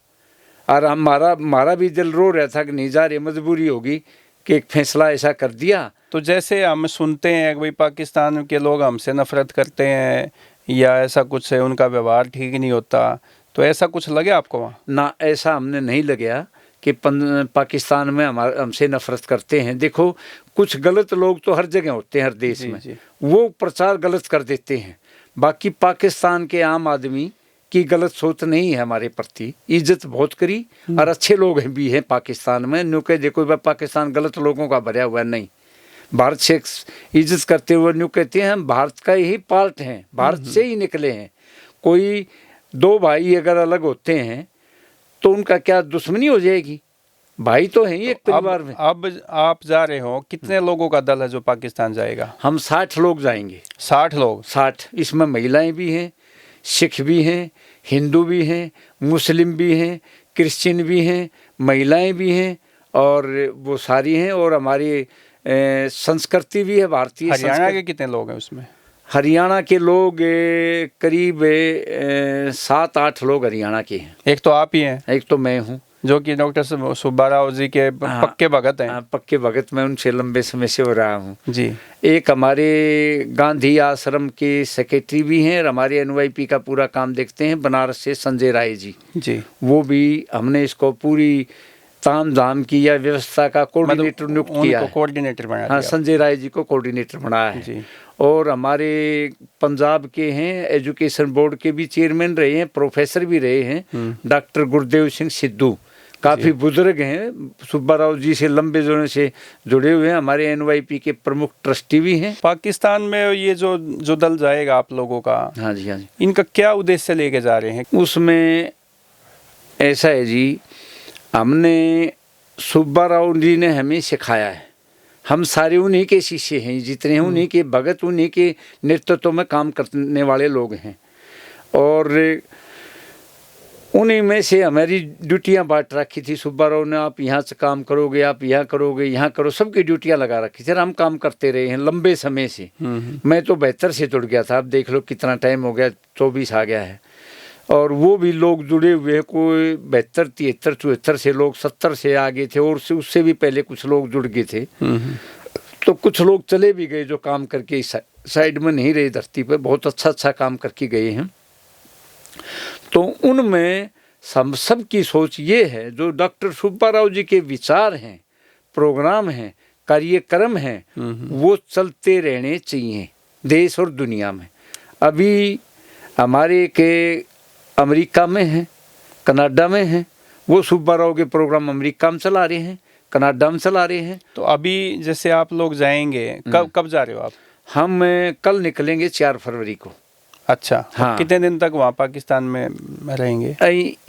और हमारा भी दिल रो रहा था कि नहीं जा रहे, मजबूरी होगी कि एक फैसला ऐसा कर दिया। तो जैसे हम सुनते हैं कि भाई पाकिस्तान के लोग हमसे नफरत करते हैं या ऐसा कुछ है, उनका व्यवहार ठीक नहीं होता, तो ऐसा कुछ लगे आपको वहाँ? ना, ऐसा हमने नहीं लगा कि पाकिस्तान में हमसे नफरत करते हैं। देखो, कुछ गलत लोग तो हर जगह होते हैं, हर देश जी, में जी। वो प्रचार गलत कर देते हैं। बाकी पाकिस्तान के आम आदमी की गलत सोच नहीं है हमारे प्रति, इज्जत बहुत करी और अच्छे लोग भी हैं पाकिस्तान में। न्यू कह देखो भाई पाकिस्तान गलत लोगों का भरा हुआ नहीं, भारत से इज्जत करते हुए न्यू कहते हैं हम भारत का ही पार्ट हैं, भारत से ही निकले हैं। कोई दो भाई अगर अलग होते हैं तो उनका क्या दुश्मनी हो जाएगी? भाई तो हैं ही एक परिवार में। अब आप जा रहे हो, कितने लोगों का दल है जो पाकिस्तान जाएगा? हम 60 लोग जाएंगे। 60 लोग? 60। इसमें महिलाएं भी हैं, सिख भी हैं, हिंदू भी हैं, मुस्लिम भी हैं, क्रिश्चियन भी हैं, महिलाएं भी हैं और वो सारी हैं। और हमारी संस्कृति भी है भारतीय। हरियाणा के कितने लोग हैं उसमें? हरियाणा के लोग करीब 7-8 लोग हरियाणा के हैं। एक तो आप ही हैं, एक तो मैं हूँ जो कि डॉक्टर सुब्बा राव जी के पक्के भगत हैं। पक्के भगत, मैं उनसे लंबे समय से हो रहा हूँ जी। एक हमारे गांधी आश्रम के सेक्रेटरी भी हैं और हमारे एनवाईपी का पूरा काम देखते हैं बनारस से संजय राय जी। जी। वो भी हमने इसको पूरी ताम झाम की या व्यवस्था का कोऑर्डिनेटर नियुक्त किया है। कोऑर्डिनेटर बनाया। हाँ, संजय राय जी को कोऑर्डिनेटर बनाया है जी। और हमारे पंजाब के हैं एजुकेशन बोर्ड के भी चेयरमैन रहे हैं, प्रोफेसर भी रहे हैं डॉक्टर गुरदेव सिंह सिद्धू, काफ़ी बुजुर्ग हैं, सुब्बा राव जी से लंबे जोड़े से जुड़े हुए हैं। हमारे एनवाईपी के प्रमुख ट्रस्टी भी हैं। पाकिस्तान में ये जो दल जाएगा आप लोगों का, हाँ जी, हाँ जी, इनका क्या उद्देश्य लेके जा रहे हैं? उसमें ऐसा है जी, हमने सुब्बा राव जी ने हमें सिखाया है, हम सारे उन्हीं के शिष्य हैं, जितने हैं उन्हीं के भगत, उन्हीं के नेतृत्व में काम करने वाले लोग हैं और उन्हीं में से हमारी ड्यूटियां बांट रखी थी। सुब्बा राव ने आप यहाँ से काम करोगे, आप यहाँ करोगे, यहाँ करो, सबकी ड्यूटियां लगा रखी थी और हम काम करते रहे हैं लंबे समय से। मैं तो 72 से जुड़ गया था, अब देख लो कितना टाइम हो गया, 24 आ गया है। और वो भी लोग जुड़े हुए हैं, कोई 72, 73, 74 से लोग 70 से आगे थे और उससे भी पहले कुछ लोग जुड़ गए थे। तो कुछ लोग चले भी गए जो काम करके इस साइड में नहीं रहे, धरती पे बहुत अच्छा काम करके गए हैं। तो उनमें सबकी सोच ये है, जो डॉक्टर सुब्बा राव जी के विचार हैं, प्रोग्राम हैं, कार्यक्रम हैं, वो चलते रहने चाहिए देश और दुनिया में। अभी हमारे के अमेरिका में हैं, कनाडा में हैं, वो सुब्बा राव के प्रोग्राम अमेरिका में चला रहे हैं, कनाडा में चला रहे हैं। तो अभी जैसे आप लोग जाएंगे, कब जा रहे हो आप? हम कल निकलेंगे 4 फरवरी को। अच्छा। हाँ। कितने दिन तक वहाँ पाकिस्तान में रहेंगे?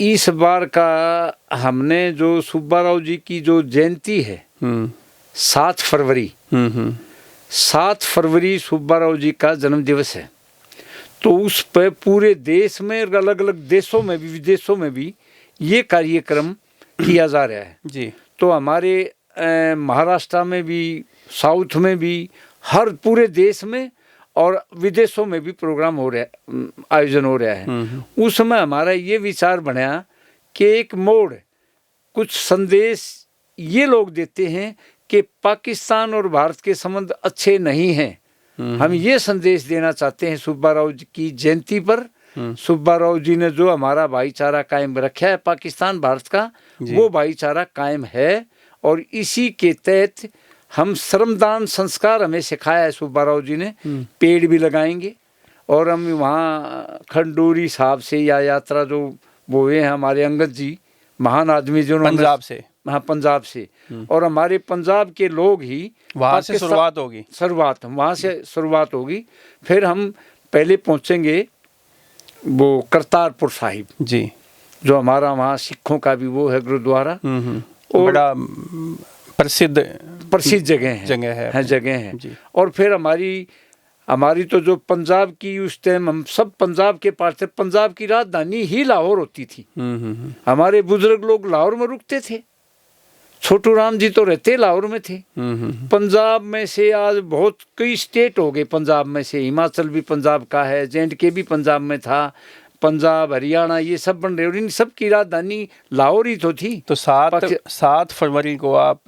इस बार का हमने जो सुब्बा राव जी की जो जयंती है 7 फरवरी, 7 फरवरी सुब्बा राव जी का जन्म दिवस है। तो उस पर पूरे देश में, अलग अलग देशों में भी, विदेशों में भी ये कार्यक्रम किया जा रहा है। जी। तो हमारे महाराष्ट्र में भी, साउथ में भी, हर पूरे देश में और विदेशों में भी प्रोग्राम हो रहा है, आयोजन हो रहा है। उस समय हमारा ये विचार बना कि एक मोड़, कुछ संदेश ये लोग देते हैं कि पाकिस्तान और भारत के संबंध अच्छे नहीं हैं। हम ये संदेश देना चाहते हैं सुब्बा राव जी की जयंती पर। सुब्बा राव जी ने जो हमारा भाईचारा कायम रखा है पाकिस्तान भारत का, वो भाईचारा कायम है और इसी के तहत हम श्रमदान संस्कार हमें सिखाया है सुब्बा राव जी ने। पेड़ भी लगाएंगे और हम वहाँ खंडूरी साहब से या यात्रा जो वो हुए हैं हमारे अंगद जी, महान आदमी जो पंजाब से, हाँ पंजाब से, और हमारे पंजाब के लोग ही वहाँ से शुरुआत होगी। वहाँ से शुरुआत होगी। फिर हम पहले पहुँचेंगे वो करतारपुर साहिब जी, जो हमारा वहाँ सिखों का भी वो है गुरुद्वारा, और बड़ा प्रसिद्ध जगह है जी। और फिर हमारी तो जो पंजाब की उस टाइम हम सब पंजाब के पास थे, पंजाब की राजधानी ही लाहौर होती थी। हमारे बुजुर्ग लोग लाहौर में रुकते थे, छोटू राम जी तो रहते लाहौर में थे। पंजाब में से आज बहुत कई स्टेट हो गए, पंजाब में से हिमाचल भी पंजाब का है, J&K भी पंजाब में था, पंजाब हरियाणा ये सब बन रहे और इन सब की राजधानी लाहौर ही तो थी। तो 7 फरवरी को आप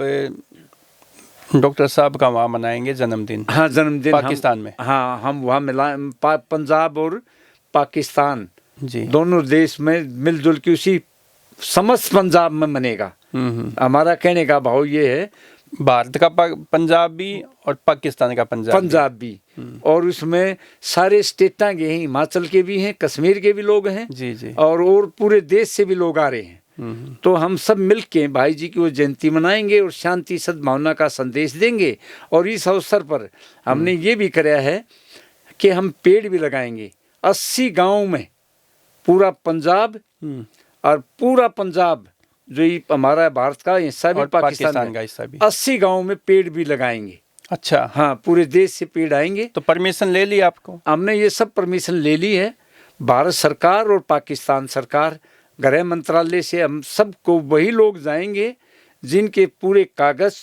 डॉक्टर साहब का वहाँ मनाएंगे जन्मदिन? हाँ, जन्मदिन पाकिस्तान में। हाँ, हम वहाँ मिला पंजाब और पाकिस्तान जी। दोनों देश में मिलजुल के उसी समस्त पंजाब में मनेगा। हमारा कहने का भाव ये है, भारत का पंजाब भी और पाकिस्तान का पंजाब भी और उसमें सारे स्टेटा के हैं, हिमाचल के भी हैं, कश्मीर के भी लोग हैं जी जी, और पूरे देश से भी लोग आ रहे हैं। तो हम सब मिलके भाई जी की वो जयंती मनाएंगे और शांति सद्भावना का संदेश देंगे। और इस अवसर पर हमने ये भी कराया है कि हम पेड़ भी लगाएंगे 80 गाँव में, पूरा पंजाब और पूरा पंजाब जो ये हमारा भारत का हिस्सा भी, पाकिस्तान का हिस्सा भी, 80 गाँव में पेड़ भी लगाएंगे। अच्छा, हाँ, पूरे देश से पेड़ आएंगे। तो परमिशन ले ली आपको? हमने ये सब परमिशन ले ली है, भारत सरकार और पाकिस्तान सरकार, गृह मंत्रालय से। हम सबको वही लोग जाएंगे जिनके पूरे कागज,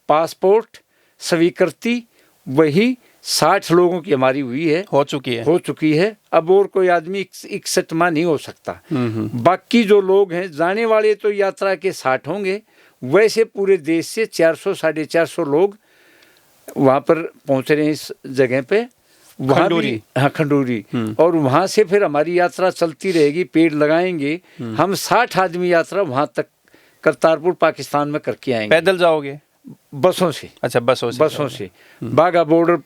पासपोर्ट, स्वीकृति वही 60 लोगों की हमारी हुई है, हो चुकी है। अब और कोई आदमी 61वां नहीं हो सकता। बाकी जो लोग हैं जाने वाले तो यात्रा के 60 होंगे, वैसे पूरे देश से 400 साढ़े 400 लोग वहाँ पर पहुँच रहे हैं इस जगह पे, खंडूरी। हाँ, खंडूरी। और वहाँ से फिर हमारी यात्रा चलती रहेगी, पेड़ लगाएंगे। हम 60 आदमी यात्रा वहाँ तक करतारपुर पाकिस्तान में करके आएंगे। पैदल जाओगे? बसों से। अच्छा, बसों से। बाघा बॉर्डर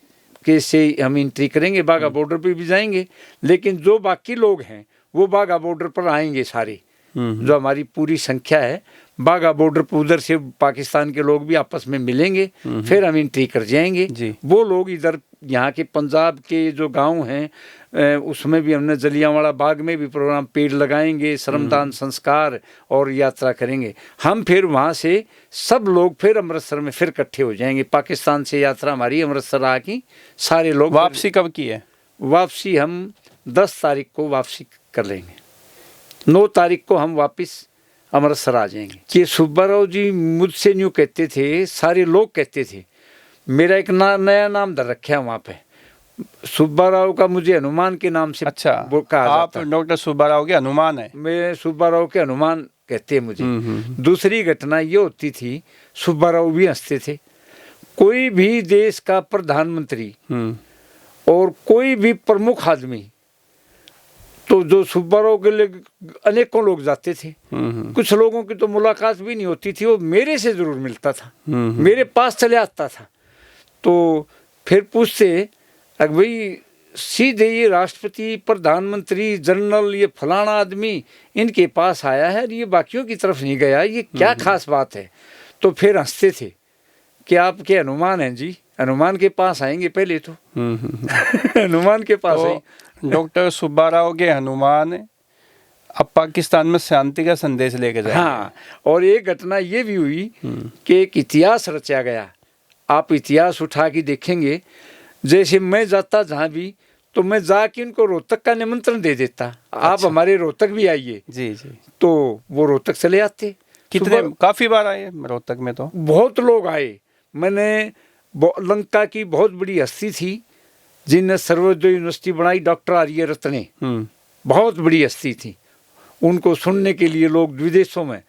के से हम एंट्री करेंगे, बाघा बॉर्डर पे भी जाएंगे। लेकिन जो बाकी लोग हैं वो बाघा बॉर्डर पर आएंगे सारे, जो हमारी पूरी संख्या है। बाघा बॉर्डर पर उधर से पाकिस्तान के लोग भी आपस में मिलेंगे, फिर हम एंट्री कर जाएंगे। वो लोग इधर यहाँ के पंजाब के जो गांव हैं उसमें भी हमने जलियांवाला बाग में भी प्रोग्राम, पेड़ लगाएंगे, श्रमदान संस्कार और यात्रा करेंगे। हम फिर वहाँ से सब लोग फिर अमृतसर में फिर इकट्ठे हो जाएंगे। पाकिस्तान से यात्रा हमारी अमृतसर आके सारे लोग। वापसी कब की है? वापसी हम 10 तारीख को वापसी कर लेंगे। 9 तारीख को हम वापस अमृतसर आ जाएंगे। कि सुब्बाराव जी मुझसे न्यू कहते थे, सारे लोग कहते थे, मेरा एक नया नाम धर रखा है वहाँ पे, सुब्बाराव का मुझे हनुमान के नाम से। अच्छा, कहा आप डॉक्टर सुब्बाराव के हनुमान है? मैं सुब्बाराव के हनुमान कहते हैं मुझे। दूसरी घटना ये होती थी, सुब्बाराव भी हंसते थे। कोई भी देश का प्रधानमंत्री और कोई भी प्रमुख आदमी, तो जो सुब्बाराव के लिए अनेकों लोग जाते थे। कुछ लोगों की तो मुलाकात भी नहीं होती थी, वो मेरे से जरूर मिलता था, मेरे पास चले आता था। तो फिर पूछते, अगर भाई सीधे ये राष्ट्रपति, प्रधानमंत्री, जनरल, ये फलाना आदमी इनके पास आया है, ये बाकियों की तरफ नहीं गया, ये क्या खास बात है? तो फिर हंसते थे कि आपके हनुमान हैं जी, हनुमान के पास आएंगे पहले तो। हनुमान के पास आए। डॉक्टर सुब्बाराव के हनुमान अब पाकिस्तान में शांति का संदेश लेके जाएंगे। हाँ, और एक घटना ये भी हुई कि एक इतिहास रचा गया। आप इतिहास उठा के देखेंगे, जैसे मैं जाता जहाँ भी, तो मैं जाके उनको रोहतक का निमंत्रण दे देता। अच्छा। आप हमारे रोहतक भी आइए। जी जी। तो वो रोहतक चले आते। कितने? काफी बार आए रोहतक में, तो बहुत लोग आए। मैंने लंका की बहुत बड़ी हस्ती थी जिनने सर्वोदय यूनिवर्सिटी बनाई, डॉक्टर आर्य रत्ने, बहुत बड़ी हस्ती थी। उनको सुनने के लिए लोग विदेशों में।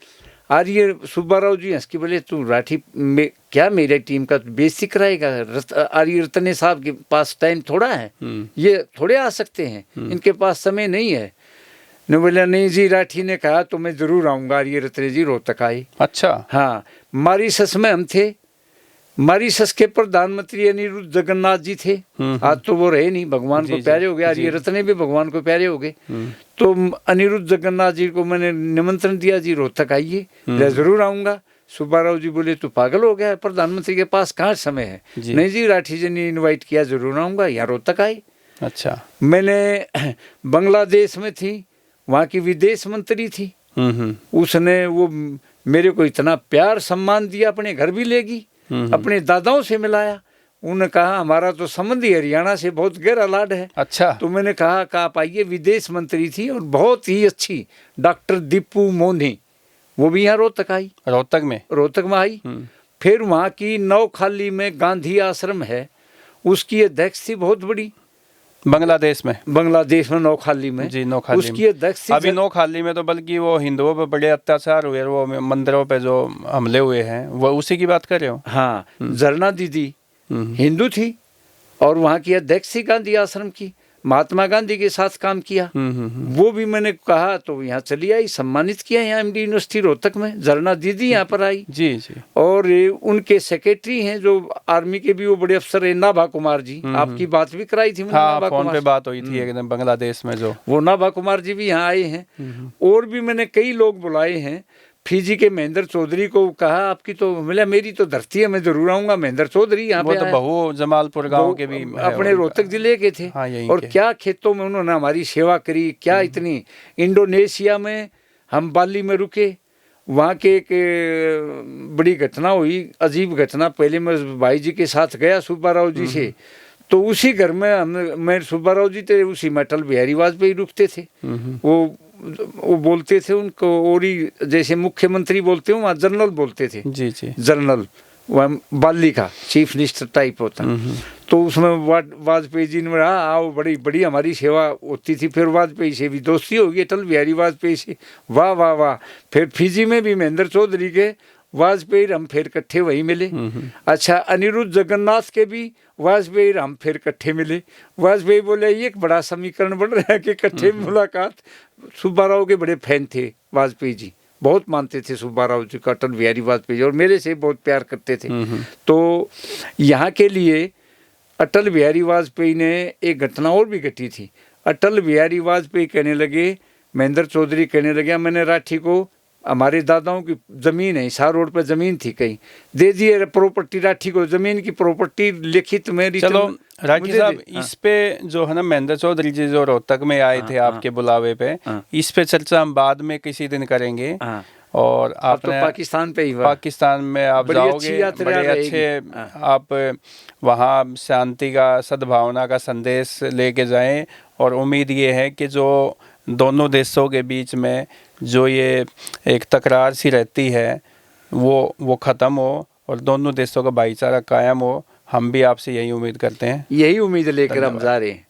आर्य सुब्बाराव जी हंस के बोले, तू राठी में क्या मेरे टीम का बेइज्जती कराएगा? आर्य रत्ने साहब के पास टाइम थोड़ा है, ये थोड़े आ सकते हैं, इनके पास समय नहीं है। ने बोला, नहीं जी, राठी ने कहा तो मैं जरूर आऊँगा। आर्य रत्ने जी रोहतक आए। अच्छा। हाँ, मॉरिशस में हम थे। मॉरिशस के प्रधानमंत्री अनिरुद्ध जगन्नाथ जी थे। आज तो वो रहे नहीं, भगवान को प्यारे हो गए। आर्य रत्ने भी भगवान को प्यारे हो गए। तो अनिरुद्ध जगन्नाथ जी को मैंने निमंत्रण दिया, जी रोहतक आइए। मैं जरूर आऊँगा। सुब्बाराव जी बोले, तू पागल हो गया, प्रधानमंत्री के पास कहाँ समय है? नहीं जी, राठी जी ने इन्वाइट किया, जरूर आऊँगा। यहाँ रोहतक आए। अच्छा। मैंने बांग्लादेश में थी, वहाँ की विदेश मंत्री थी। उसने वो मेरे को इतना प्यार सम्मान दिया, अपने घर भी लेगी, अपने दादाओं से मिलाया। उन्होंने कहा, हमारा तो संबंध ही हरियाणा से बहुत गहरा लाड है। अच्छा। तो मैंने कहा कि आप आइए। विदेश मंत्री थी और बहुत ही अच्छी, डॉक्टर दीपू मोनी, वो भी यहाँ रोहतक आई। रोहतक में आई। फिर वहाँ की नौखाली में गांधी आश्रम है, उसकी अध्यक्ष थी, बहुत बड़ी। बांग्लादेश में नौखाली में। जी, नौखाली उसकी अध्यक्ष। अभी नौखाली में तो बल्कि वो हिंदुओं पे बड़े अत्याचार हुए, वो मंदिरों पे जो हमले हुए हैं, वो उसी की बात कर रहे हो? हाँ, झरना दीदी हिंदू थी और वहाँ की अध्यक्ष थी गांधी आश्रम की। महात्मा गांधी के साथ काम किया, वो भी मैंने कहा तो यहाँ चली आई, सम्मानित किया यहाँ एमडी यूनिवर्सिटी रोहतक में। झरना दीदी यहाँ पर आई जी जी। और उनके सेक्रेटरी हैं जो आर्मी के भी वो बड़े अफसर है, नाभा कुमार जी, आपकी बात भी कराई थी मैंने। हाँ, नाभा फोन कुमार पे बात हुई थी एकदम बांग्लादेश में जो, वो नाभा कुमार जी भी यहाँ आए हैं। और भी मैंने कई लोग बुलाए हैं। फिजी के महेंद्र चौधरी को कहा आपकी तो मिला, मेरी तो धरती है, मैं जरूर आऊंगा। महेंद्र चौधरी यहाँ पे वो तो बहु जमालपुर गांव के भी अपने रोहतक जिले के थे। हाँ, यहीं और के। क्या खेतों में उन्होंने हमारी सेवा करी, क्या इतनी। इंडोनेशिया में हम बाली में रुके, वहाँ के एक बड़ी घटना हुई, अजीब घटना। पहले मैं भाई जी के साथ गया सुब्बाराव जी से, तो उसी घर में मैं सुब्बाराव जी थे, उसी में अटल बिहारी वाजपेयी रुकते थे। वो बोलते थे उनको ओरी, जैसे मुख्यमंत्री बोलते हो वहाँ जनरल बोलते थे। जी जी। जनरल वह बाली का चीफ मिनिस्टर टाइप होता। तो उसमें वाजपेयी जी ने बोला आओ, बड़ी बड़ी हमारी सेवा होती थी। फिर वाजपेयी से भी दोस्ती होगी अटल बिहारी वाजपेयी से, वाह वाह वाह। फिर फिजी में भी महेंद्र चौधरी के वाजपेयी हम फिर इकट्ठे वहीं मिले। अच्छा, अनिरुद्ध जगन्नाथ के भी वाजपेयी हम फिर इकट्ठे मिले। वाजपेयी बोले ये एक बड़ा समीकरण बन रहा है कि इकट्ठे मुलाकात। सुब्बाराव के बड़े फैन थे वाजपेयी जी, बहुत मानते थे सुब्बाराव जी को, अटल बिहारी वाजपेयी जी, और मेरे से बहुत प्यार करते थे। तो यहाँ के लिए अटल बिहारी वाजपेयी ने एक घटना और भी घटी थी। अटल बिहारी वाजपेयी कहने लगे, महेंद्र चौधरी कहने लगे मैंने राठी को, हमारे दादाओं की जमीन है, हिसार रोड पर जमीन थी, कहीं दे दिए प्रॉपर्टी राठी को, जमीन की प्रॉपर्टी लिखित में। चलो राठी साहब, इस पे जो है ना महेंद्र चौधरी जी जो रोहतक में आए थे आपके बुलावे पे, इस पे चर्चा हम बाद में किसी दिन करेंगे। और आप तो पाकिस्तान पे ही, पाकिस्तान में आप जाओगे, बड़े अच्छे आप वहाँ शांति का, सद्भावना का संदेश लेके जाएं। और उम्मीद ये है कि जो दोनों देशों के बीच में जो ये एक तकरार सी रहती है वो ख़त्म हो और दोनों देशों का भाईचारा कायम हो। हम भी आपसे यही उम्मीद करते हैं। यही उम्मीद लेकर हम जा रहे हैं।